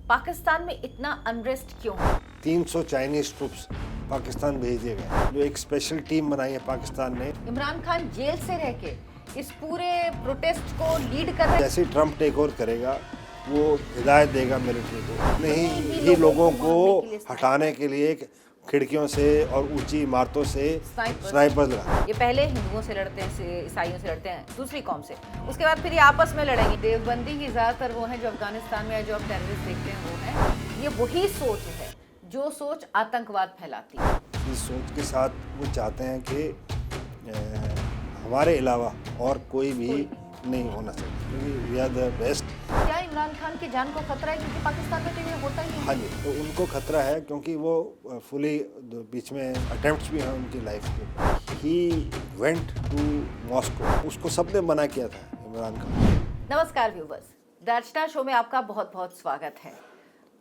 पाकिस्तान में इतना अनरेस्ट क्यों है? 300 चाइनीज ट्रूप्स पाकिस्तान भेज दिए गए, जो एक स्पेशल टीम बनाई है पाकिस्तान ने। इमरान खान जेल से रह के इस पूरे प्रोटेस्ट को लीड कर रहे हैं। जैसे ही ट्रंप टेक ओवर करेगा वो हिदायत देगा मिलिट्री को नहीं ही लोगों को हटाने के लिए खिड़कियों से और ऊंची इमारतों से स्नाइपर्स लगा। ये पहले हिंदुओं से लड़ते हैं, ईसाइयों से लड़ते हैं, दूसरी कौम से, उसके बाद फिर ये आपस में लड़ेंगे। देवबंदी की ज्यादातर वो हैं जो अफगानिस्तान में जो आप टेररिस्ट देखते हैं वो हैं। ये वही सोच है जो सोच आतंकवाद फैलाती है। इस सोच के साथ वो चाहते हैं कि हमारे अलावा और कोई भी नहीं होना चाहिए, क्योंकि वी आर द बेस्ट। क्या इमरान खान की जान को खतरा है? क्योंकि पाकिस्तान में तो ये होता ही नहीं। हाँ जी, तो उनको खतरा है क्योंकि वो फुली बीच में अटेम्प्ट्स भी हैं उनकी लाइफ के। ही वेंट टू मॉस्को, उसको सबने मना किया था इमरान खान। नमस्कार व्यूवर्स, दर्शना शो में आपका बहुत बहुत स्वागत है।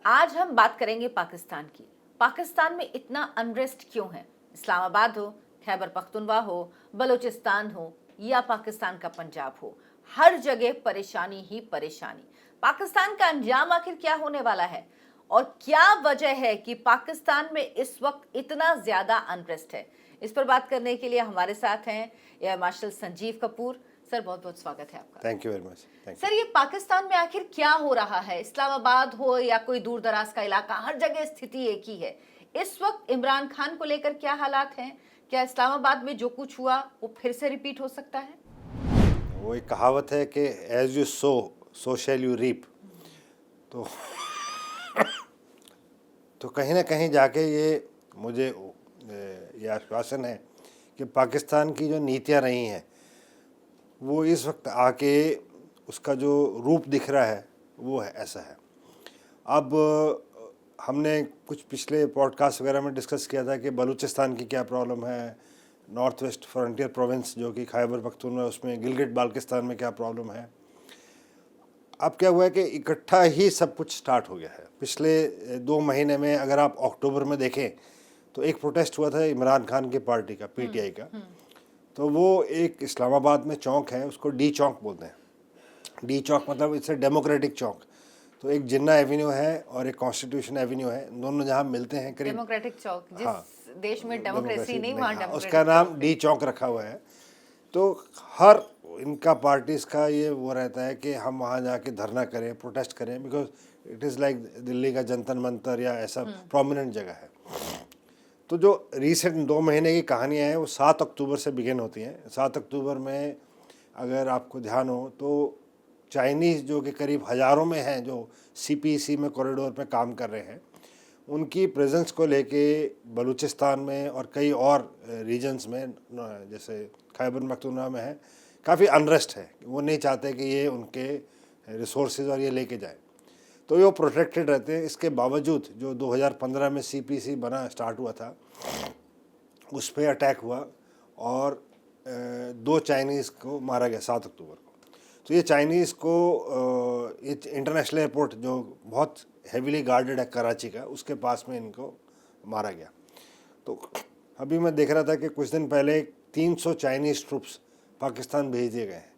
आज हम बात करेंगे पाकिस्तान की। पाकिस्तान में इतना अनरेस्ट क्यों है? इस्लामाबाद हो, खैबर पख्तूनख्वा हो, बलूचिस्तान हो या पाकिस्तान का पंजाब हो, हर जगह परेशानी ही परेशानी। पाकिस्तान का अंजाम आखिर क्या होने वाला है और क्या वजह है कि पाकिस्तान में इस वक्त इतना ज्यादा अनरेस्ट है? इस पर बात करने के लिए हमारे साथ हैं air marshal Sanjeev Kapoor. Sir, बहुत बहुत स्वागत है आपका। Thank you very much. Sir, ये पाकिस्तान में आखिर क्या हो रहा है? इस्लामाबाद हो या कोई दूर दराज का इलाका, हर जगह स्थिति एक ही है। इस वक्त इमरान खान को लेकर क्या हालात हैं? क्या इस्लामाबाद में जो कुछ हुआ वो फिर से रिपीट हो सकता है? वो एक कहावत है कि as you sow shall you reap. तो कहीं ना कहीं जाके ये मुझे ये आश्वासन है कि पाकिस्तान की जो नीतियाँ रही हैं वो इस वक्त आके उसका जो रूप दिख रहा है वो है ऐसा है। अब हमने कुछ पिछले पॉडकास्ट वगैरह में डिस्कस किया था कि बलूचिस्तान की क्या प्रॉब्लम है, नॉर्थ वेस्ट फ्रंटियर प्रोविंस जो कि खैबर पख्तूनख्वा उसमें गिलगिट बाल्टिस्तान में क्या प्रॉब्लम है। अब क्या हुआ है कि इकट्ठा ही सब कुछ स्टार्ट हो गया है। पिछले 2 महीने में अगर आप अक्टूबर में देखें तो एक प्रोटेस्ट हुआ था इमरान खान की पार्टी का, पीटीआई का। तो वो एक इस्लामाबाद में चौक है, उसको डी चौक बोलते हैं। डी चौक मतलब इट्स डेमोक्रेटिक चौक। तो एक जिन्ना एवेन्यू है और एक कॉन्स्टिट्यूशन एवेन्यू है, दोनों जहाँ मिलते हैं करीब। डेमोक्रेटिक चौक, जिस हाँ, देश में डेमोक्रेसी नहीं वहाँ डेमोक्रेटिक उसका नाम डी चौक रखा हुआ है। तो हर इनका पार्टीज़ का ये वो रहता है कि हम वहाँ जाके धरना करें, प्रोटेस्ट करें, because it is like Delhi का जंतर मंतर या ऐसा प्रोमिनेंट जगह है। तो जो रिसेंट 2 महीने की कहानियाँ हैं वो 7 अक्टूबर से बिगिन होती हैं। 7 अक्टूबर में अगर आपको ध्यान हो तो चाइनीज़ जो कि करीब हज़ारों में हैं, जो सीपीसी में कॉरिडोर पे काम कर रहे हैं, उनकी प्रेजेंस को लेके बलूचिस्तान में और कई और रीजन्स में जैसे खैबर पख्तूनख्वा में है, काफ़ी अनरेस्ट है। वो नहीं चाहते कि ये उनके रिसोर्सेज और ये लेके जाए, तो ये प्रोटेक्टेड रहते हैं। इसके बावजूद जो 2015 में सीपीसी बना स्टार्ट हुआ था उस पर अटैक हुआ और 2 चाइनीज़ को मारा गया 7 अक्टूबर को। तो ये चाइनीज़ को ये इंटरनेशनल एयरपोर्ट जो बहुत हेवीली गार्डेड है कराची का, उसके पास में इनको मारा गया। तो अभी मैं देख रहा था कि कुछ दिन पहले 300 चाइनीज़ ट्रूप्स पाकिस्तान भेज दिए गए हैं।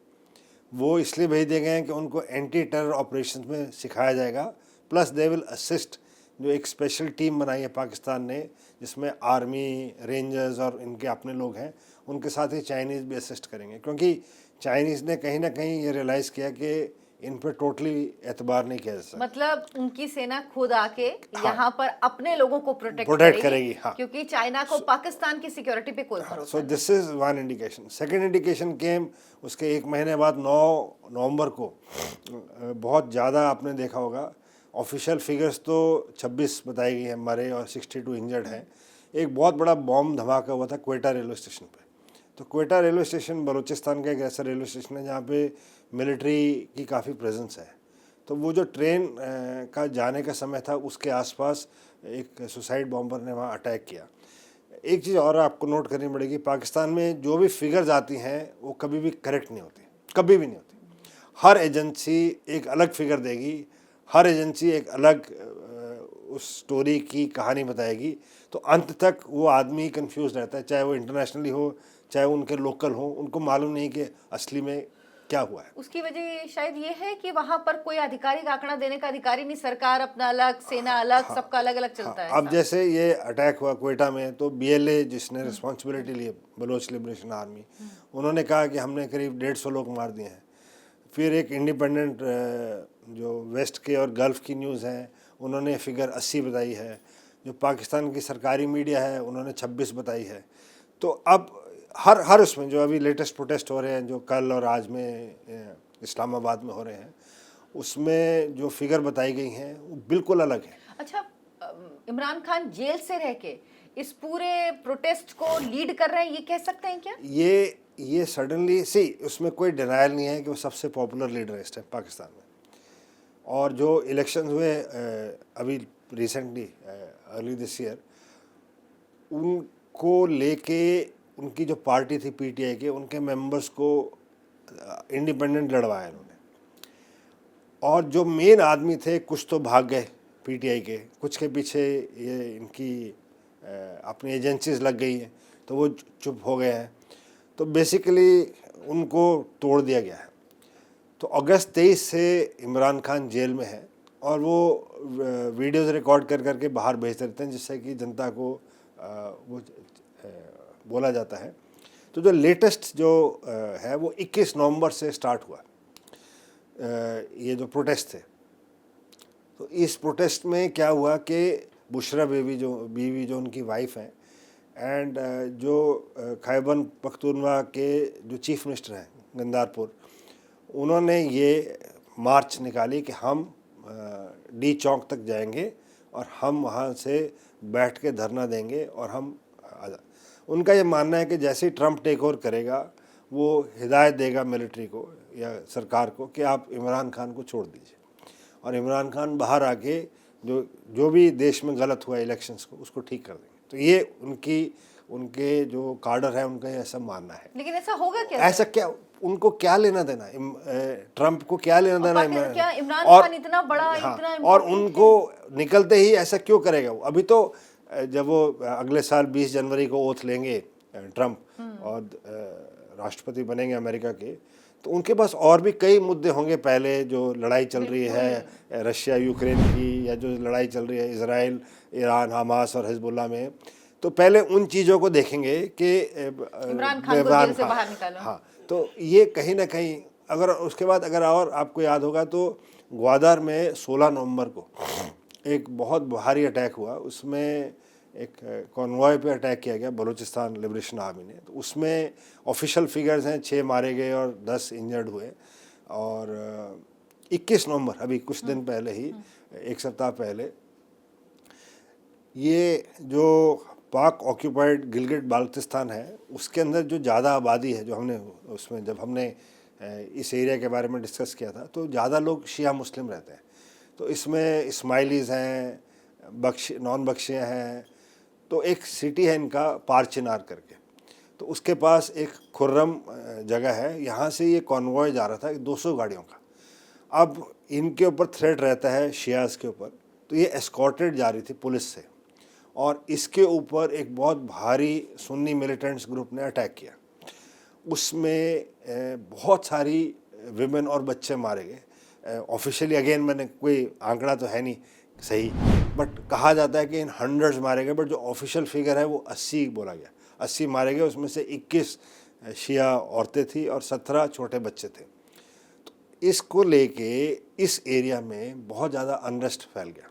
वो इसलिए भेज दिए गए हैं कि उनको एंटी टेरर ऑपरेशन में सिखाया जाएगा, प्लस दे विल असिस्ट। जो एक स्पेशल टीम बनाई है पाकिस्तान ने जिसमें आर्मी, रेंजर्स और इनके अपने लोग हैं, उनके साथ ही चाइनीज़ भी असिस्ट करेंगे, क्योंकि चाइनीज़ ने कहीं ना कहीं ये रियलाइज़ किया कि इन पर टोटली एतबार नहीं किया जा सकता। मतलब उनकी सेना खुद आके यहाँ पर अपने लोगों को प्रोटेक्ट करेगी। हाँ, क्योंकि चाइना को पाकिस्तान की सिक्योरिटी पे कोई भरोसा so this is one indication. Second indication came उसके 1 महीने बाद 9 नवंबर को। बहुत ज़्यादा आपने देखा होगा, ऑफिशियल फिगर्स तो 26 बताई गई हैं मरे और 62 इंजर्ड हैं। एक बहुत बड़ा बॉम्ब धमाका हुआ था क्वेटा रेलवे स्टेशन पे। तो क्वेटा रेलवे स्टेशन बलूचिस्तान का एक ऐसा रेलवे स्टेशन है जहाँ पे मिलिट्री की काफ़ी प्रेजेंस है। तो वो जो ट्रेन का जाने का समय था उसके आसपास एक सुसाइड बॉम्बर ने वहाँ अटैक किया। एक चीज़ और आपको नोट करनी पड़ेगी, पाकिस्तान में जो भी फिगर्स आती हैं वो कभी भी करेक्ट नहीं होती, कभी भी नहीं होती। हर एजेंसी एक अलग फिगर देगी, हर एजेंसी एक अलग उस स्टोरी की कहानी बताएगी। तो अंत तक वो आदमी कंफ्यूज रहता है, चाहे वो इंटरनेशनली हो चाहे उनके लोकल हो। उनको मालूम नहीं कि असली में क्या हुआ है। उसकी वजह शायद ये है कि वहां पर कोई आधिकारिक आंकड़ा देने का अधिकारी नहीं, सरकार अपना अलग, सेना अलग, सबका अलग अलग चलता है। अब जैसे ये अटैक हुआ क्वेटा में, तो BLA जिसने रिस्पॉन्सिबिलिटी ली, बलोच लिबरेशन आर्मी, उन्होंने कहा कि हमने करीब 150 लोग मार दिए हैं। फिर एक इंडिपेंडेंट जो वेस्ट के और गल्फ़ की न्यूज़ है, उन्होंने फिगर 80 बताई है। जो पाकिस्तान की सरकारी मीडिया है, उन्होंने 26 बताई है। तो अब हर उसमें जो अभी लेटेस्ट प्रोटेस्ट हो रहे हैं, जो कल और आज में इस्लामाबाद में हो रहे हैं, उसमें जो फिगर बताई गई हैं वो बिल्कुल अलग है। अच्छा, इमरान खान जेल से रह के इस पूरे प्रोटेस्ट को लीड कर रहे हैं, ये कह सकते हैं क्या? ये सडनली उसमें कोई डिनायल नहीं है कि वो सबसे पॉपुलर लीडर है इस टाइम पाकिस्तान में। और जो इलेक्शंस हुए अभी रिसेंटली अर्ली दिस ईयर, उनको लेके उनकी जो पार्टी थी PTI के, उनके मेंबर्स को इंडिपेंडेंट लड़वाया इन्होंने। और जो मेन आदमी थे कुछ तो भाग गए PTI के, कुछ के पीछे ये इनकी अपनी एजेंसीज लग गई हैं, तो वो चुप हो गए हैं। तो बेसिकली उनको तोड़ दिया गया है। तो अगस्त 23 से इमरान खान जेल में है और वो वीडियोज़ रिकॉर्ड कर करके बाहर भेज देते हैं, जिससे कि जनता को वो बोला जाता है। तो जो लेटेस्ट जो है वो 21 नवंबर से स्टार्ट हुआ, ये जो प्रोटेस्ट थे। तो इस प्रोटेस्ट में क्या हुआ कि बुशरा बीवी जो उनकी वाइफ हैं, एंड जो खैबर पख्तूनवा के जो चीफ मिनिस्टर हैं गंदारपुर, उन्होंने ये मार्च निकाली कि हम D चौक तक जाएंगे और हम वहाँ से बैठ के धरना देंगे। और हम उनका ये मानना है कि जैसे ही ट्रंप टेक ओवर करेगा, वो हिदायत देगा मिलिट्री को या सरकार को कि आप इमरान खान को छोड़ दीजिए, और इमरान खान बाहर आके जो भी देश में गलत हुआ इलेक्शंस को, उसको ठीक कर देंगे। तो ये उनके जो कार्डर है, उनका ऐसा मानना है। लेकिन ऐसा होगा क्या? ऐसा क्या, उनको क्या लेना देना, ट्रंप को क्या लेना देना इमरान खान इतना बड़ा, इतना और उनको निकलते ही ऐसा क्यों करेगा वो? अभी तो जब वो अगले साल 20 जनवरी को ओथ लेंगे ट्रंप और राष्ट्रपति बनेंगे अमेरिका के, तो उनके पास और भी कई मुद्दे होंगे। पहले जो लड़ाई चल रही है रशिया यूक्रेन की, या जो लड़ाई चल रही है इजराइल, ईरान, हमास और हिजबुल्लाह में, तो पहले उन चीज़ों को देखेंगे कि इमरान खान को जेल से बाहर निकालो। हाँ, तो ये कहीं ना कहीं, अगर उसके बाद अगर और आपको याद होगा तो ग्वादर में 16 नवंबर को एक बहुत भारी अटैक हुआ। उसमें एक कॉन्वॉय पे अटैक किया गया बलूचिस्तान लिबरेशन आर्मी ने। तो उसमें ऑफिशियल फिगर्स हैं 6 मारे गए और 10 इंजर्ड हुए। और 21 नवंबर, अभी कुछ दिन पहले ही, एक सप्ताह पहले, ये जो पाक ऑक्यूपाइड गिलगिट बाल्टिस्तान है, उसके अंदर जो ज़्यादा आबादी है, जो हमने उसमें जब हमने इस एरिया के बारे में डिस्कस किया था, तो ज़्यादा लोग शिया मुस्लिम रहते हैं। तो इसमें इस्माइलीज़ हैं, नॉन बख्शियाँ हैं। तो एक सिटी है इनका पारचिनार करके, तो उसके पास एक खुर्रम जगह है, यहाँ से ये कॉन्वॉय जा रहा था 200 गाड़ियों का। अब इनके ऊपर थ्रेट रहता है शियाज़ के ऊपर, तो ये एस्कॉर्टेड जा रही थी पुलिस से, और इसके ऊपर एक बहुत भारी सुन्नी मिलिटेंट्स ग्रुप ने अटैक किया। उसमें बहुत सारी विमेन और बच्चे मारे गए। ऑफिशियली अगेन मैंने कोई आंकड़ा तो है नहीं सही, बट कहा जाता है कि इन हंड्रेड्स मारे गए, बट जो ऑफिशियल फिगर है वो 80 बोला गया। 80 मारे गए, उसमें से 21 शिया औरतें थी और 17 छोटे बच्चे थे। तो इसको लेके इस एरिया में बहुत ज़्यादा अनरेस्ट फैल गया।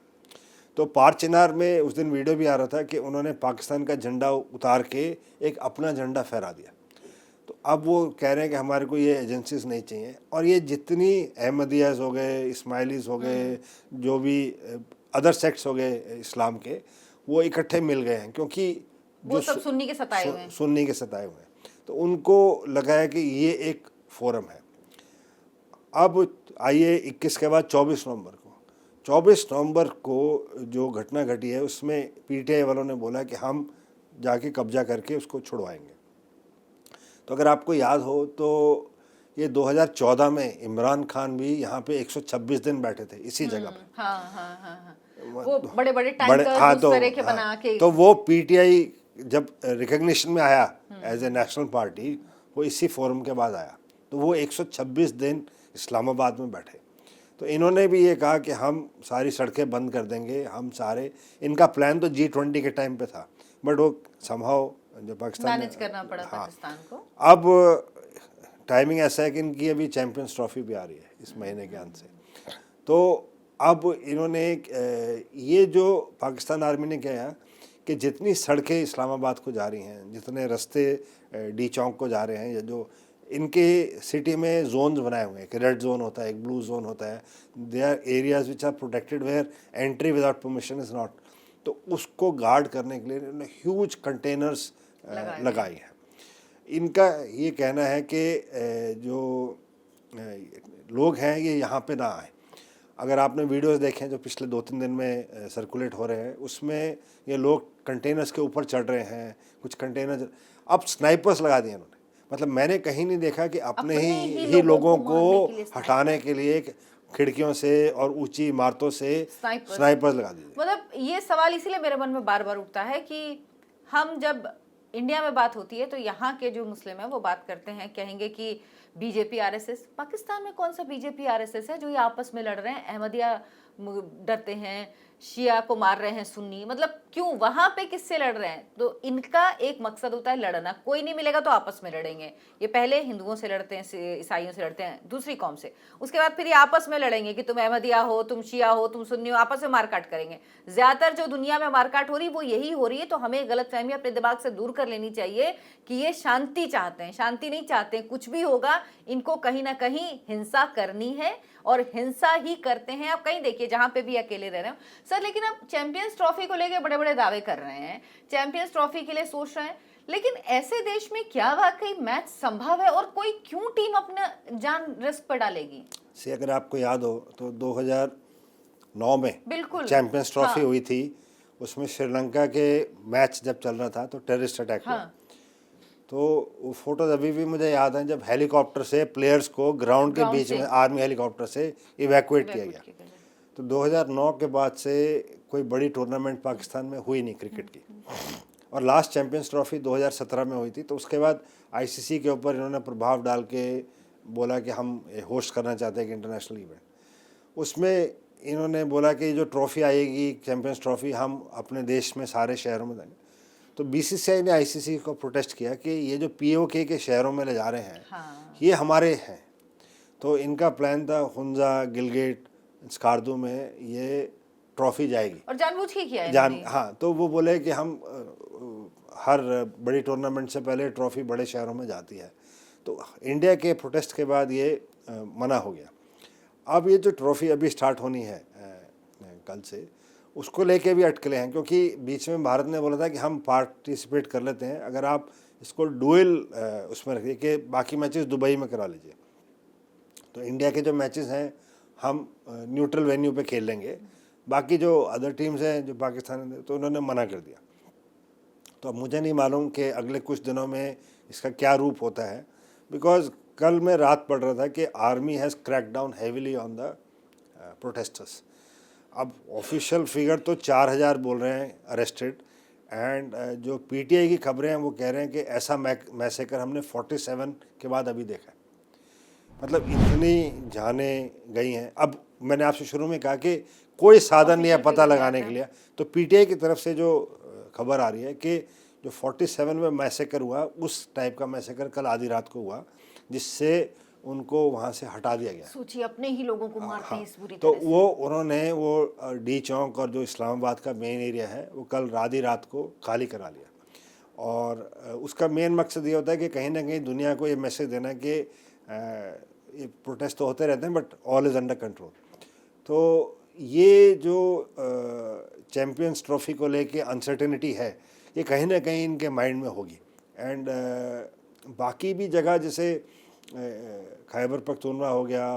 तो पारचिनार में उस दिन वीडियो भी आ रहा था कि उन्होंने पाकिस्तान का झंडा उतार के एक अपना झंडा फहरा दिया। तो अब वो कह रहे हैं कि हमारे को ये एजेंसीज नहीं चाहिए। और ये जितनी अहमदियाज हो गए, इस्माइलीज हो गए, जो भी अदर सेक्ट्स हो गए इस्लाम के, वो इकट्ठे मिल गए हैं, क्योंकि वो सब सुन्नी के सताए हुए हैं। तो उनको लगा है कि ये एक फोरम है। अब आइए 21 के बाद 24 नवंबर को जो घटना घटी है, उसमें PTI वालों ने बोला कि हम जाके कब्जा करके उसको छुड़वाएंगे। तो अगर आपको याद हो तो ये 2014 में इमरान खान भी यहाँ पे 126 दिन बैठे थे इसी जगह पे। हाँ। वो बड़े टैंकर्स उस तरह के बना के। तो वो PTI जब रिकग्निशन में आया एज ए नेशनल पार्टी, वो इसी फोरम के बाद आया। तो तो वो 126 दिन इस्लामाबाद में बैठे। तो इन्होंने भी ये कहा कि हम सारी सड़कें बंद कर देंगे, हम सारे, इनका प्लान तो G20 के टाइम पे था, बट वो समहाउ जो पाकिस्तान मैनेज करना पड़ा पाकिस्तान को। अब टाइमिंग ऐसा है कि इनकी अभी चैंपियंस ट्रॉफी भी आ रही है इस महीने के अंत से। तो अब इन्होंने ये जो पाकिस्तान आर्मी ने किया कि जितनी सड़कें इस्लामाबाद को जा रही हैं, जितने रास्ते डी चौक को जा रहे हैं, या जो इनके सिटी में जोन्स बनाए हुए हैं, एक रेड जोन होता है, एक ब्लू जोन होता है, they are areas which are protected where entry without permission is not. तो उसको गार्ड करने के लिए इन्होंने ह्यूज कंटेनर्स लगाए हैं। इनका ये कहना है कि जो लोग हैं ये यहाँ पे ना आए। अगर आपने वीडियोस देखें जो पिछले 2-3 दिन में सर्कुलेट हो रहे हैं, उसमें ये लोग कंटेनर्स के ऊपर चढ़ रहे हैं, कुछ कंटेनर अब स्नाइपर्स लगा दिए इन्होंने। मतलब मैंने कहीं नहीं देखा कि अपने ही लोगों को हटाने के लिए खिड़कियों से और ऊंची इमारतों से स्नाइपर्स लगा दिए। मतलब ये सवाल इसीलिए मेरे मन में बार बार उठता है कि हम जब इंडिया में बात होती है तो यहाँ के जो मुस्लिम है वो बात करते हैं, कहेंगे कि बीजेपी आरएसएस। पाकिस्तान में कौन सा बीजेपी आरएसएस है जो ये आपस में लड़ रहे हैं? अहमदिया डरते हैं, शिया को मार रहे हैं सुन्नी, मतलब क्यों? वहां पे किससे लड़ रहे हैं? तो इनका एक मकसद होता है लड़ना, कोई नहीं मिलेगा तो आपस में लड़ेंगे। ये पहले हिंदुओं से लड़ते हैं, ईसाइयों से लड़ते हैं, दूसरी कौम से, उसके बाद फिर ये आपस में लड़ेंगे कि तुम अहमदिया हो, तुम शिया हो, तुम सुन्नी हो, आपस में मारकाट करेंगे। ज्यादातर जो दुनिया में मारकाट हो रही है वो यही हो रही है। तो हमें गलतफहमी अपने दिमाग से दूर कर लेनी चाहिए कि ये शांति चाहते हैं, शांति नहीं चाहते। कुछ भी होगा इनको कहीं ना कहीं हिंसा करनी है और हिंसा ही करते हैं। आप कहीं देखिए जहां पे भी अकेले रह रहे हो सर। लेकिन अब चैंपियंस ट्रॉफी को लेके बड़े बड़े दावे कर रहे हैं, चैंपियंस ट्रॉफी के लिए सोच रहे हैं, लेकिन ऐसे देश में क्या वाकई मैच संभव है? और कोई क्यों टीम अपना जान रिस्क पर डालेगी? से अगर आपको याद हो तो 2009 में बिल्कुल चैंपियंस ट्रॉफी हुई थी, उसमें श्रीलंका के मैच जब चल रहा था तो टेररिस्ट अटैक हुआ। तो वो फोटोज अभी भी मुझे याद है जब हेलीकॉप्टर से प्लेयर्स को ग्राउंड के बीच में आर्मी हेलीकॉप्टर से इवैक्यूएट किया गया। तो 2009 के बाद से कोई बड़ी टूर्नामेंट पाकिस्तान में हुई नहीं क्रिकेट की, और लास्ट चैंपियंस ट्रॉफी 2017 में हुई थी। तो उसके बाद आईसीसी के ऊपर इन्होंने प्रभाव डाल के बोला कि हम होस्ट करना चाहते हैं एक इंटरनेशनल इवेंट। उसमें इन्होंने बोला कि जो ट्रॉफ़ी आएगी चैंपियंस ट्रॉफ़ी हम अपने देश में सारे शहरों में देंगे। तो बीसीसीआई ने आईसीसी को प्रोटेस्ट किया कि ये जो पीओके के शहरों में ले जा रहे हैं ये हमारे हैं। तो इनका प्लान था हुंजा, गिलगिट, स्कार्दू में ये ट्रॉफी जाएगी और जानबूझ के किया है हाँ। तो वो बोले कि हम हर बड़ी टूर्नामेंट से पहले ट्रॉफी बड़े शहरों में जाती है। तो इंडिया के प्रोटेस्ट के बाद ये मना हो गया। अब ये जो ट्रॉफी अभी स्टार्ट होनी है कल से, उसको लेके भी अटकले हैं, क्योंकि बीच में भारत ने बोला था कि हम पार्टिसिपेट कर लेते हैं अगर आप इसको डुअल उसमें रखिए कि बाकी मैचेस दुबई में करा लीजिए। तो इंडिया के जो मैचेस हैं हम न्यूट्रल वेन्यू पे खेल लेंगे, बाकी जो अदर टीम्स हैं जो पाकिस्तान, तो उन्होंने मना कर दिया। तो अब मुझे नहीं मालूम कि अगले कुछ दिनों में इसका क्या रूप होता है, बिकॉज कल मैं रात पढ़ रहा था कि army has crack down heavily on the protesters. अब ऑफिशियल फिगर तो 4000 बोल रहे हैं अरेस्टेड, एंड जो पीटीआई की खबरें हैं वो कह रहे हैं कि ऐसा मैसेकर हमने 47 के बाद अभी देखा है। मतलब इतनी जानें गई हैं। अब मैंने आपसे शुरू में कहा कि कोई साधन नहीं है पता लगाने के लिए, तो पीटीआई की तरफ से जो खबर आ रही है कि जो 47 में मैसेकर हुआ उस टाइप का मैसेकर कल आधी रात को हुआ, जिससे उनको वहाँ से हटा दिया गया। सोचिए अपने ही लोगों को मारते हैं इस बुरी तो तरह से। वो उन्होंने वो डी चौक और जो इस्लामाबाद का मेन एरिया है वो कल आधी रात को खाली करा लिया। और उसका मेन मकसद ये होता है कि कहीं ना कहीं दुनिया को ये मैसेज देना कि ये प्रोटेस्ट तो होते रहते हैं but all is under control. तो ये जो चैम्पियंस ट्रॉफी को लेके अनसर्टेनिटी है ये कहीं ना कहीं इनके माइंड में होगी। एंड बाकी भी जगह जैसे खैबर पख्तूनवा हो गया,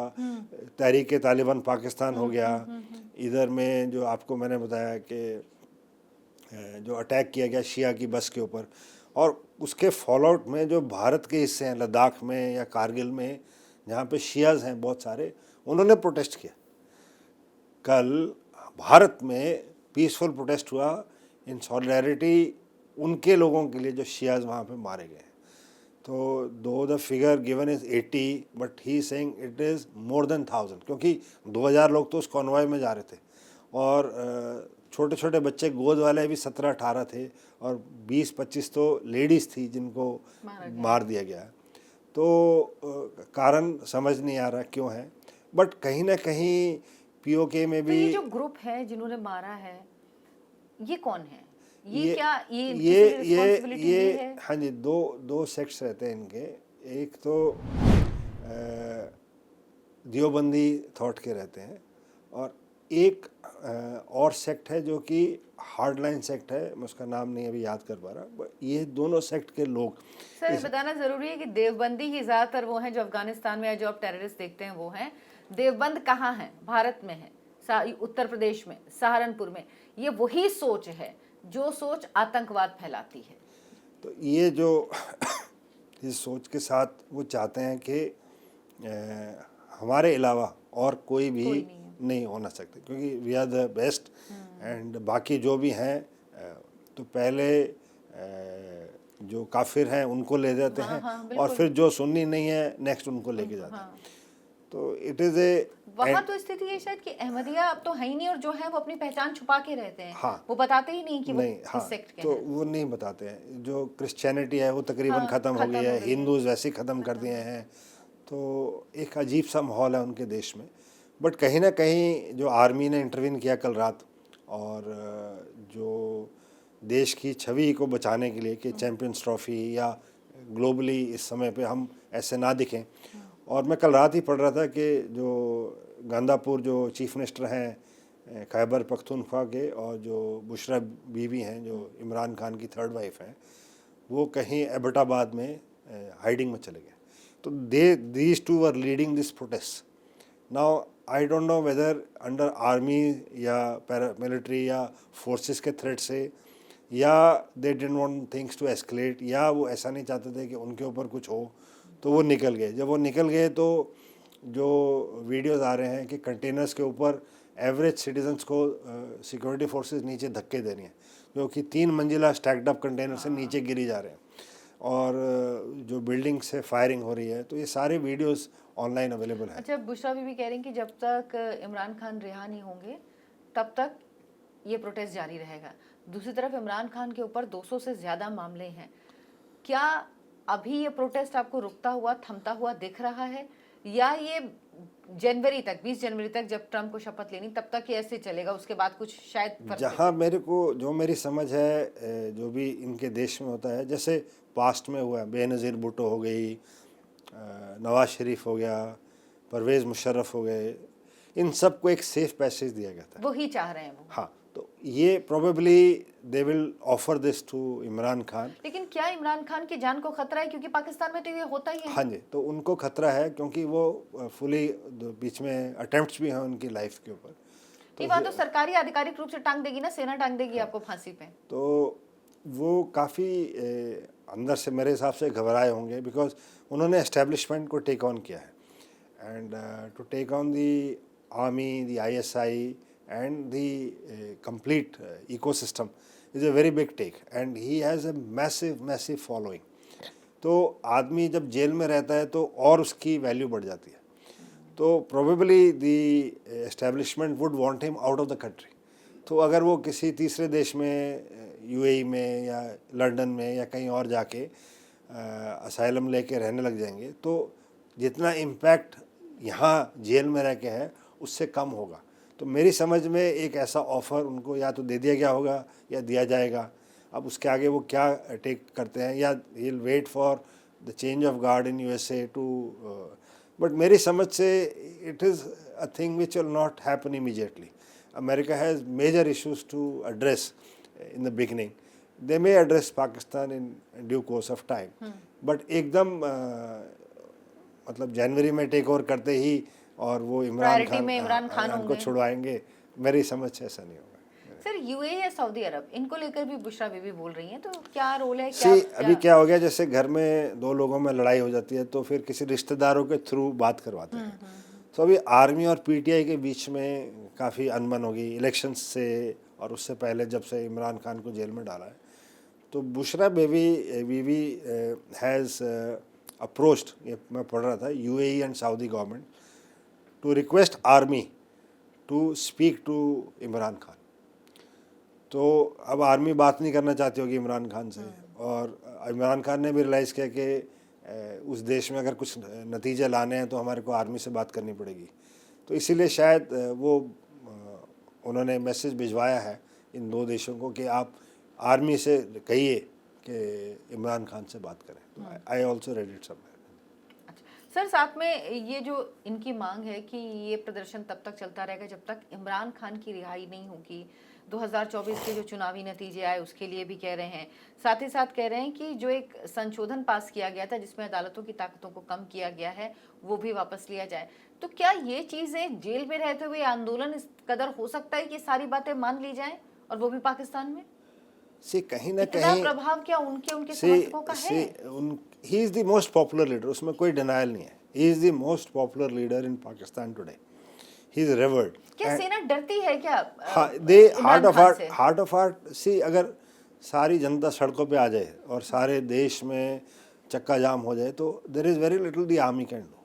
तहरीक तालिबान पाकिस्तान हो गया, इधर में जो आपको मैंने बताया कि जो अटैक किया गया शिया की बस के ऊपर, और उसके फॉलोआउट में जो भारत के हिस्से हैं लद्दाख में या कारगिल में जहाँ पे शियाज हैं बहुत सारे, उन्होंने प्रोटेस्ट किया। कल भारत में पीसफुल प्रोटेस्ट हुआ इन सॉलिडारिटी उनके लोगों के लिए जो शियाज वहाँ पे मारे गए हैं। तो दो the figure given is 80 but he saying it is more than 1000, क्योंकि 2000 लोग तो उस कॉन्वॉय में जा रहे थे और छोटे छोटे बच्चे गोद वाले भी 17-18 थे और 20-25 तो लेडीज़ थी जिनको मार दिया गया। तो कारण समझ नहीं आ रहा क्यों है, बट कहीं ना कहीं पीओके में तो भी ये जो ग्रुप है जिन्होंने मारा है, ये कौन है? ये क्या ये ये किसी की रिस्पॉन्सिबिलिटी ये है? हाँ जी, दो दो सेक्ट्स रहते हैं इनके। एक तो देवबंदी थॉट के रहते हैं और एक और सेक्ट है जो कि हार्डलाइन सेक्ट है, मैं उसका नाम नहीं अभी याद कर पा रहा, but ये दोनों सेक्ट के लोग। सर ये बताना जरूरी है कि देवबंदी ही ज्यादातर वो हैं जो अफगानिस्तान में या जो आप टेररिस्ट देखते हैं वो हैं। देवबंद कहाँ है? भारत में है, उत्तर प्रदेश में, सहारनपुर में। ये वही सोच है जो सोच आतंकवाद फैलाती है। तो ये जो इस सोच के साथ वो चाहते हैं कि हमारे अलावा और कोई भी नहीं होना सकता, क्योंकि we are the best and बाकी जो भी हैं तो पहले जो काफिर हैं उनको ले जाते हैं और फिर जो सुन्नी नहीं है नेक्स्ट उनको लेके जाते हैं। तो इट इज़ ए वहाँ तो स्थिति है शायद कि अहमदिया अब तो है ही नहीं और जो है वो अपनी पहचान छुपा के रहते हैं। हाँ, वो बताते ही नहीं कि वो हाँ, किस सेक्ट के तो हैं। वो नहीं बताते हैं। जो क्रिश्चियनिटी है वो तकरीबन ख़त्म हो गई है, हिंदूज वैसे ही ख़त्म कर दिए हैं। तो एक अजीब सा माहौल है उनके देश में। बट कहीं ना कहीं जो आर्मी ने इंटरवीन किया कल रात और जो देश की छवि को बचाने के लिए कि चैम्पियंस ट्रॉफी या ग्लोबली इस समय पे हम ऐसे ना दिखें। और मैं कल रात ही पढ़ रहा था कि जो गांदापुर जो चीफ मिनिस्टर हैं खैबर पख्तूनख्वा के और जो बुशरा बीबी हैं जो इमरान खान की थर्ड वाइफ हैं, वो कहीं एबटाबाद में हाइडिंग में चले गए। तो these two were leading this protest. Now I don't know whether under army या paramilitary या forces के threat से या they didn't want things to escalate या वो ऐसा नहीं चाहते थे कि उनके ऊपर कुछ हो, तो वो निकल गए। जब वो निकल गए तो जो वीडियोस आ रहे हैं कि कंटेनर्स के ऊपर एवरेज सिटीजन्स को सिक्योरिटी फोर्सेस नीचे धक्के दे रही हैं, जो कि 3 मंजिला स्टैक्ड अप कंटेनर से नीचे गिरी जा रहे हैं और जो बिल्डिंग से फायरिंग हो रही है। तो ये सारे वीडियोस ऑनलाइन अवेलेबल हैं। अच्छा, बुशरा बीबी कह रही हैं कि जब तक इमरान खान रिहा नहीं होंगे तब तक ये प्रोटेस्ट जारी रहेगा। दूसरी तरफ इमरान खान के ऊपर 200 से ज़्यादा मामले हैं। क्या अभी ये प्रोटेस्ट आपको रुकता हुआ, थमता हुआ दिख रहा है या ये जनवरी तक, 20 जनवरी तक जब ट्रम्प को शपथ लेनी तब तक ये ऐसे चलेगा, उसके बाद कुछ शायद जहाँ मेरे को जो मेरी समझ है जो भी इनके देश में होता है, जैसे पास्ट में हुआ बेनज़ीर भुट्टो हो गई, नवाज शरीफ हो गया, परवेज़ मुशर्रफ हो गए, इन सब को एक सेफ पैसेज दिया गया था। वही चाह रहे हैं वो। हाँ, तो ये probably they will offer this to Imran Khan. लेकिन क्या इमरान खान की जान को खतरा है? क्योंकि पाकिस्तान में तो ये होता ही है। हाँ जी, तो उनको खतरा है क्योंकि वो फुली बीच में अटेम्प्ट्स भी हैं उनकी लाइफ के ऊपर। तो ये बात तो सरकारी आधिकारिक रूप से टांग देगी ना, सेना टांग देगी आपको फांसी पे। तो वो काफ़ी अंदर से मेरे हिसाब से घबराए होंगे, बिकॉज उन्होंने एस्टेब्लिशमेंट को टेक ऑन किया है and to take on the army, the ISI and the complete ecosystem is a very big take and he has a massive following. तो आदमी जब जेल में रहता है तो और उसकी वैल्यू बढ़ जाती है। तो probably the establishment would want him out of the country. तो अगर वो किसी तीसरे देश में, UAE में या लंदन में या कहीं और जाके असाइलम लेके रहने लग जाएंगे तो जितना इम्पैक्ट यहाँ जेल में रह के है उससे कम होगा। तो मेरी समझ में एक ऐसा ऑफ़र उनको या तो दे दिया गया होगा या दिया जाएगा। अब उसके आगे वो क्या टेक करते हैं, या he will wait for the change of guard in USA too, but मेरी समझ से it is a thing which will not happen immediately. America has major issues to address in the beginning. They may address Pakistan in due course of time. But एकदम मतलब जनवरी में take over करते ही और वो इमरान खान को छुड़वाएंगे, मेरी समझ से ऐसा नहीं होगा। सर UAE या सऊदी अरब, इनको लेकर भी बुशरा बीबी बोल रही हैं, तो क्या रोल है? अभी क्या हो गया, जैसे घर में दो लोगों में लड़ाई हो जाती है तो फिर किसी रिश्तेदारों के थ्रू बात करवाते हैं। तो अभी आर्मी और PTI के बीच में काफ़ी अनबन होगी इलेक्शंस से और उससे पहले जब से इमरान खान को जेल में डाला है। तो बुशरा बीवी हैज़ अप्रोच्ड, ये मैं पढ़ रहा था, UAE and Saudi government to request army to speak to Imran Khan. तो अब आर्मी बात नहीं करना चाहती होगी इमरान खान से, और इमरान खान ने भी रियलाइज़ किया कि उस देश में अगर कुछ नतीजे लाने हैं तो हमारे को आर्मी से बात करनी पड़ेगी। तो इसीलिए शायद वो उन्होंने मैसेज भिजवाया है इन दो देशों को कि आप आर्मी से कहिए कि इमरान खान से बात करें। तो I also read it somewhere. Sir, साथ में ये जो इनकी मांग है कि ये प्रदर्शन तब तक चलता रहेगा जब तक इमरान खान की रिहाई नहीं होगी। 2024 के जो चुनावी नतीजे आए उसके लिए भी कह रहे हैं, साथ ही साथ कह रहे हैं कि जो एक संशोधन पास किया गया था जिसमें अदालतों की ताकतों को कम किया गया है वो भी वापस लिया जाए। तो क्या ये चीज़ें जेल में रहते हुए आंदोलन इस कदर हो सकता है कि सारी बातें मान ली जाएं, और वो भी पाकिस्तान में? सी कहीं ना इतना कहीं प्रभाव क्या उनके समर्थकों का है? He is the most popular leader, उसमें कोई डिनायल नहीं है। He is the most popular leader in Pakistan today. He is reward. क्या सेना डरती है क्या? दे इमरान खान से? हार्ट ऑफ हार्ट सी, अगर सारी जनता सड़कों पे आ जाए और सारे देश में चक्का जाम हो जाए तो there is very little the army can do.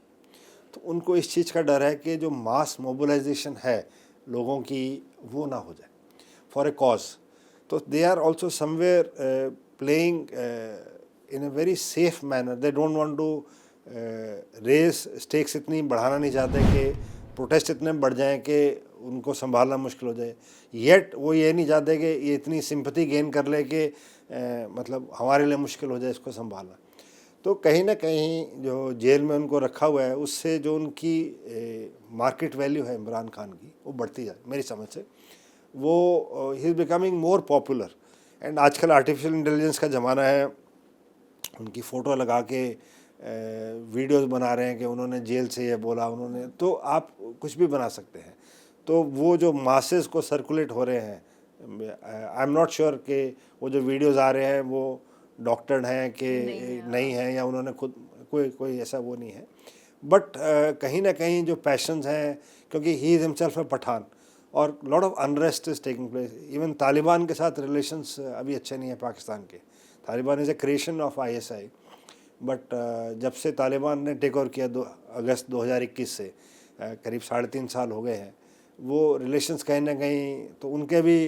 तो उनको इस चीज़ का डर है कि जो मास मोबिलाइजेशन है लोगों की वो ना हो जाए फॉर ए कॉज। तो they are also somewhere playing in a very safe manner. They don't want to raise stakes इतनी बढ़ाना नहीं चाहते कि प्रोटेस्ट इतने बढ़ जाएं कि उनको संभालना मुश्किल हो जाए। येट वो ये नहीं चाहते कि ये इतनी सिंपैथी गेन कर ले कि मतलब हमारे लिए मुश्किल हो जाए इसको संभालना। तो कहीं ना कहीं जो जेल में उनको रखा हुआ है उससे जो उनकी मार्केट वैल्यू है इमरान खान की वो बढ़ती जाए मेरी समझ से। वो he is becoming more popular. And आजकल आर्टिफिशियल इंटेलिजेंस का ज़माना है, उनकी फ़ोटो लगा के वीडियोस बना रहे हैं कि उन्होंने जेल से ये बोला उन्होंने, तो आप कुछ भी बना सकते हैं। तो वो जो मासेस को सर्कुलेट हो रहे हैं, आई एम नॉट श्योर कि वो जो वीडियोस आ रहे हैं वो डॉक्टर्ड हैं कि नहीं हैं, या उन्होंने खुद कोई ऐसा वो नहीं है। बट कहीं ना कहीं जो पैशंस हैं, क्योंकि he is himself a Pathan, और lot of unrest is taking place. Even Taliban के साथ रिलेशंस अभी अच्छे नहीं है पाकिस्तान के। Taliban is a creation of ISI, but जब से तालिबान ने टेक ओवर किया अगस्त 2021 से करीब 3.5 साल हो गए हैं, वो रिलेशंस कहीं ना कहीं, तो उनके भी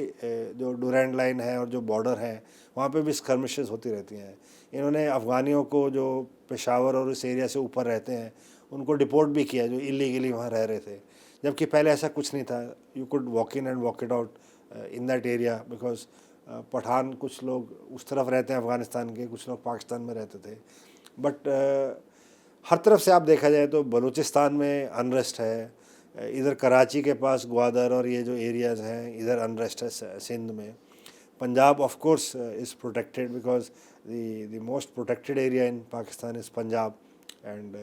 जो डूरैंड लाइन है और जो बॉर्डर है वहाँ पे भी स्कर्मिशेस होती रहती हैं। इन्होंने अफ़गानियों को जो पेशावर और इस एरिया से ऊपर रहते हैं उनको डिपोर्ट भी किया जो इलीगली वहाँ रह रहे थे, जबकि पहले ऐसा कुछ नहीं था। You could walk in and walk it out in that area, because Pathan कुछ लोग उस तरफ रहते हैं अफ़गानिस्तान के, कुछ लोग पाकिस्तान में रहते थे। बट हर तरफ से आप देखा जाए तो बलूचिस्तान में अनरेस्ट है, इधर कराची के पास ग्वादर और ये जो एरियाज़ हैं इधर अनरेस्ट है सिंध में। Punjab of course is protected because the most protected area in Pakistan is Punjab. And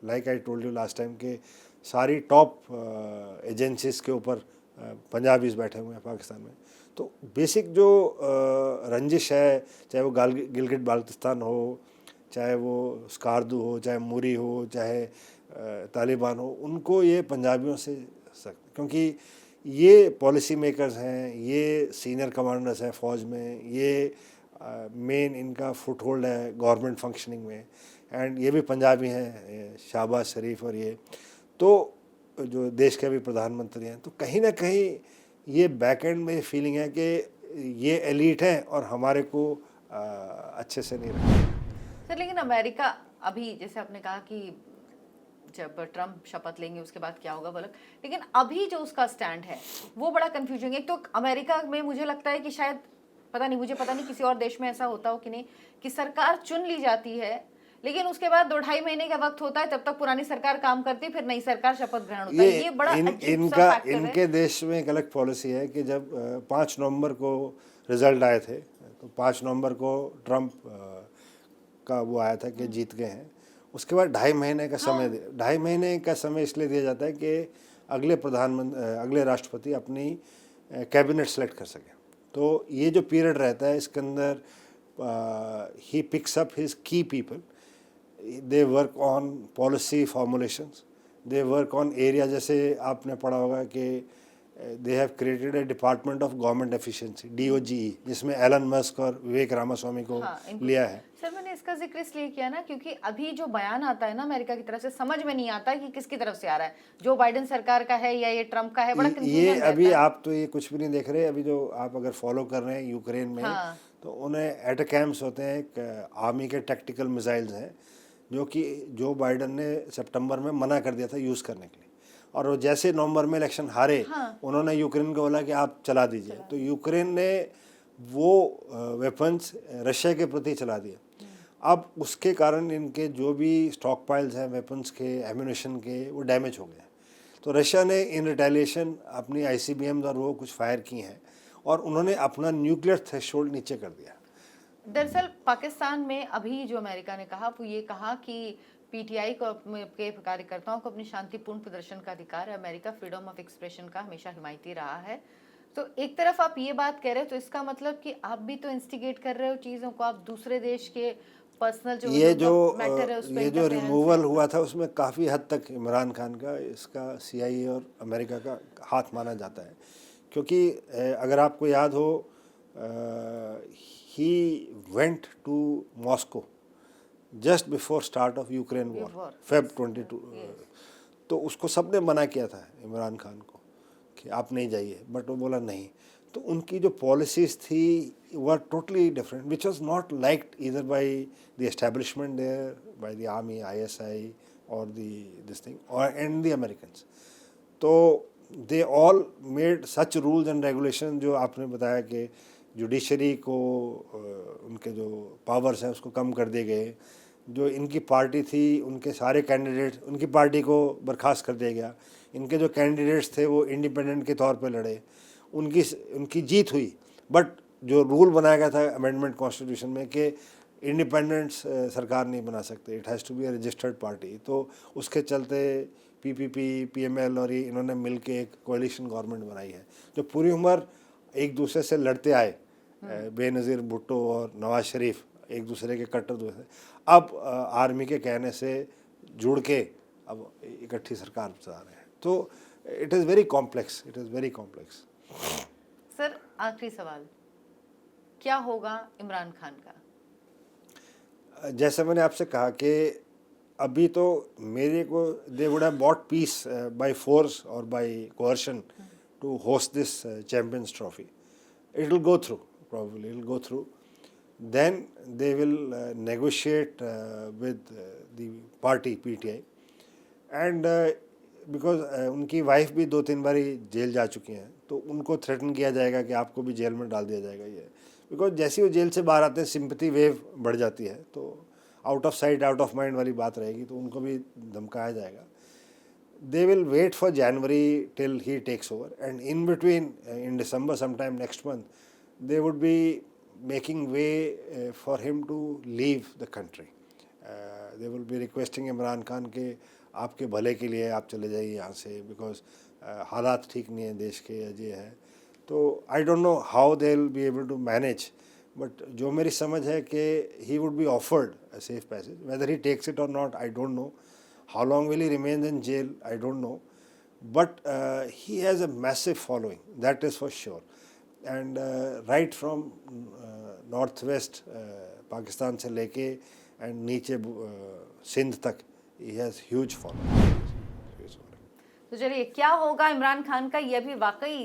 like I told you last time के सारी टॉप एजेंसीज़ के ऊपर पंजाबीज़ बैठे हुए हैं पाकिस्तान में। तो बेसिक जो रंजिश है, चाहे वो गिलगित बाल्टिस्तान हो, चाहे वो स्कार्दू हो, चाहे मुरी हो, चाहे तालिबान हो, उनको ये पंजाबियों से क्योंकि ये पॉलिसी मेकर्स हैं, ये सीनियर कमांडर्स हैं फ़ौज में, ये मेन इनका फुट होल्ड है गवर्नमेंट फंक्शनिंग में। एंड ये भी पंजाबी हैं, शहबाज शरीफ और ये तो जो देश के भी प्रधानमंत्री हैं। तो कहीं ना कहीं ये बैक एंड में फीलिंग है कि ये एलीट है और हमारे को अच्छे से नहीं रखा सर। लेकिन अमेरिका अभी, जैसे आपने कहा कि जब ट्रम्प शपथ लेंगे उसके बाद क्या होगा बोला, लेकिन अभी जो उसका स्टैंड है वो बड़ा कंफ्यूजिंग है। एक तो अमेरिका में मुझे लगता है कि शायद मुझे पता नहीं किसी और देश में ऐसा होता हो कि नहीं, कि सरकार चुन ली जाती है लेकिन उसके बाद 2-2.5 महीने का वक्त होता है, तब तक पुरानी सरकार काम करती है, फिर नई सरकार शपथ ग्रहण होता है। ये बड़ा अजीब सा फैक्टर है। इनके देश में एक अलग पॉलिसी है कि जब 5 नवंबर को रिजल्ट आए थे तो 5 नवंबर को ट्रम्प का वो आया था कि जीत गए हैं। उसके बाद 2.5 महीने का समय 2.5 महीने का समय इसलिए दिया जाता है कि अगले राष्ट्रपति अपनी कैबिनेट सेलेक्ट कर सके। तो ये जो पीरियड रहता है इसके अंदर ही पिक्स अप हिज की people, they work on policy formulations, they work on area. जैसे आपने पढ़ा होगा कि they have created A department of government efficiency, DOGE, जिसमें एलन मस्क और विवेक रामास्वामी को लिया है। सर मैंने इसका जिक्र इसलिए किया ना क्योंकि अभी जो बयान आता है ना अमेरिका की तरफ से, समझ में नहीं आता कि किसकी तरफ से आ रहा है, जो बाइडेन सरकार का है या ये ट्रम्प का है, बड़ा ये कंफ्यूजन अभी रहता है। आप तो ये कुछ भी नहीं देख रहे। अभी जो आप अगर फॉलो कर रहे हैं यूक्रेन में, तो उन्हें एटकैम्स होते हैं, एक आर्मी के टैक्टिकल मिसाइल्स हैं जो कि जो बाइडन ने सितंबर में मना कर दिया था यूज़ करने के लिए, और वो जैसे नवंबर में इलेक्शन हारे, उन्होंने यूक्रेन को बोला कि आप चला दीजिए। तो यूक्रेन ने वो वेपन्स रशिया के प्रति चला दिए। अब उसके कारण इनके जो भी स्टॉक पाइल्स हैं वेपन्स के, एम्यूनेशन के, वो डैमेज हो गए। तो रशिया ने इन रिटेलिएशन अपनी ICBMs और वो कुछ फायर की हैं, और उन्होंने अपना न्यूक्लियर थ्रेशोल्ड नीचे कर दिया। दरअसल पाकिस्तान में अभी जो अमेरिका ने कहा वो ये कहा कि PTI को के कार्यकर्ताओं को अपनी शांतिपूर्ण प्रदर्शन का अधिकार है। अमेरिका फ्रीडम ऑफ एक्सप्रेशन का हमेशा हिमायती रहा है। तो एक तरफ आप ये बात कह रहे हो तो इसका मतलब कि आप भी तो इंस्टिगेट कर रहे हो चीज़ों को, आप दूसरे देश के पर्सनल जो मैटर है उस पर ये जो रिमूवल हुआ था उसमें काफ़ी हद तक इमरान खान का, इसका CIA और अमेरिका का हाथ माना जाता है। क्योंकि अगर आपको याद हो, he went to Moscow just before start of Ukraine war, Feb 22। तो उसको सबने मना किया था इमरान खान को कि आप नहीं जाइए, बट वो बोला नहीं। तो उनकी जो पॉलिसीज़ थी were totally different, which was not liked either by the establishment there, by the army, ISI और दिस थिंग और एंड द अमेरिकन्स। तो they all made such rules and regulation, जो आपने बताया कि जुडिशरी को उनके जो पावर्स हैं उसको कम कर दिए गए। जो इनकी पार्टी थी उनके सारे कैंडिडेट, उनकी पार्टी को बर्खास्त कर दिया गया। इनके जो कैंडिडेट्स थे वो इंडिपेंडेंट के तौर पे लड़े, उनकी जीत हुई। बट जो रूल बनाया गया था अमेंडमेंट कॉन्स्टिट्यूशन में कि इंडिपेंडेंट्स सरकार नहीं बना सकते, it has to be a registered party, तो उसके चलते PPP, PML और ये इन्होंने मिल के एक कोalition गवर्नमेंट बनाई है, जो पूरी उम्र एक दूसरे से लड़ते आए। बेनज़ीर भुट्टो और नवाज शरीफ एक दूसरे के कट्टर दोस्त हैं। अब आर्मी के कहने से जुड़ के अब इकट्ठी सरकार चला रहे हैं। तो it is very complex, it is very complex. Sir आखिरी सवाल, क्या होगा इमरान खान का? जैसे मैंने आपसे कहा कि अभी तो मेरे को they would have bought peace by force और by coercion to host this champions trophy. It will go through, probably it will go through. Then they will negotiate with the party PTI, and because उनकी wife भी 2-3 बारी jail जा चुकी हैं, तो उनको threaten किया जाएगा कि आपको भी जेल में डाल दिया जाएगा। ये बिकॉज जैसे वो जेल से बाहर आते हैं सिंपैथी वेव बढ़ जाती है, तो out of sight out of mind वाली बात रहेगी, तो उनको भी धमकाया जाएगा। They will wait for January till he takes over, and in between, in December sometime next month, they would be making way for him to leave the country. They will be requesting Imran Khan के आपके भले के लिए आप चले जाइए यहाँ से, because हालात ठीक नहीं है देश के, ये है। तो I don't know how they'll be able to manage, but जो मेरी समझ है कि he would be offered a safe passage. Whether he takes it or not, I don't know. How long will he remain in jail? I don't know. But he has a massive following, that is for sure. And right from northwest Pakistan से लेके and नीचे सिंध तक, he has huge following. तो चलिए, क्या होगा इमरान खान का, यह भी वाकई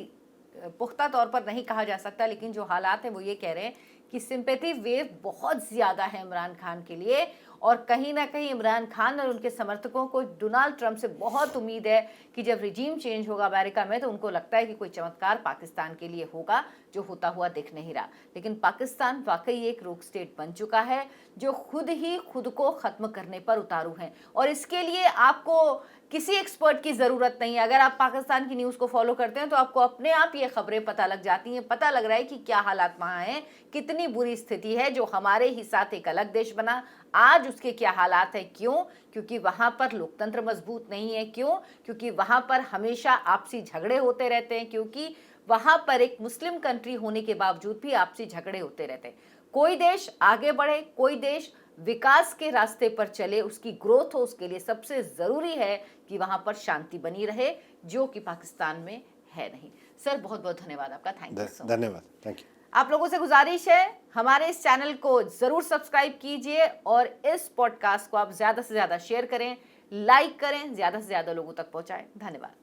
पुख्ता तौर पर नहीं कहा जा सकता, लेकिन जो हालात हैं वो ये कह रहे हैं कि सिंपैथी वेव बहुत ज़्यादा है इमरान खान के लिए, और कहीं ना कहीं इमरान खान और उनके समर्थकों को डोनाल्ड ट्रंप से बहुत उम्मीद है कि जब रिजीम चेंज होगा अमेरिका में, तो उनको लगता है कि कोई चमत्कार पाकिस्तान के लिए होगा, जो होता हुआ दिख नहीं रहा। लेकिन पाकिस्तान वाकई एक रोक स्टेट बन चुका है, जो खुद ही खुद को ख़त्म करने पर उतारू है, और इसके लिए आपको किसी एक्सपर्ट की ज़रूरत नहीं है। अगर आप पाकिस्तान की न्यूज़ को फॉलो करते हैं तो आपको अपने आप ये खबरें पता लग जाती हैं, पता लग रहा है कि क्या हालात वहाँ हैं, कितनी बुरी स्थिति है। जो हमारे ही साथ एक अलग देश बना, आज उसके क्या हालात है। क्यों? क्योंकि वहाँ पर लोकतंत्र मजबूत नहीं है। क्यों? क्योंकि वहाँ पर हमेशा आपसी झगड़े होते रहते हैं, क्योंकि वहाँ पर एक मुस्लिम कंट्री होने के बावजूद भी आपसी झगड़े होते रहते हैं। कोई देश आगे बढ़े, कोई देश विकास के रास्ते पर चले, उसकी ग्रोथ हो, उसके लिए सबसे ज़रूरी है कि वहाँ पर शांति बनी रहे, जो कि पाकिस्तान में है नहीं। सर बहुत बहुत धन्यवाद आपका, थैंक यू सो मच। धन्यवाद, थैंक यू। आप लोगों से गुजारिश है, हमारे इस चैनल को जरूर सब्सक्राइब कीजिए और इस पॉडकास्ट को आप ज्यादा से ज्यादा शेयर करें, लाइक करें, ज्यादा से ज्यादा लोगों तक पहुंचाएं। धन्यवाद।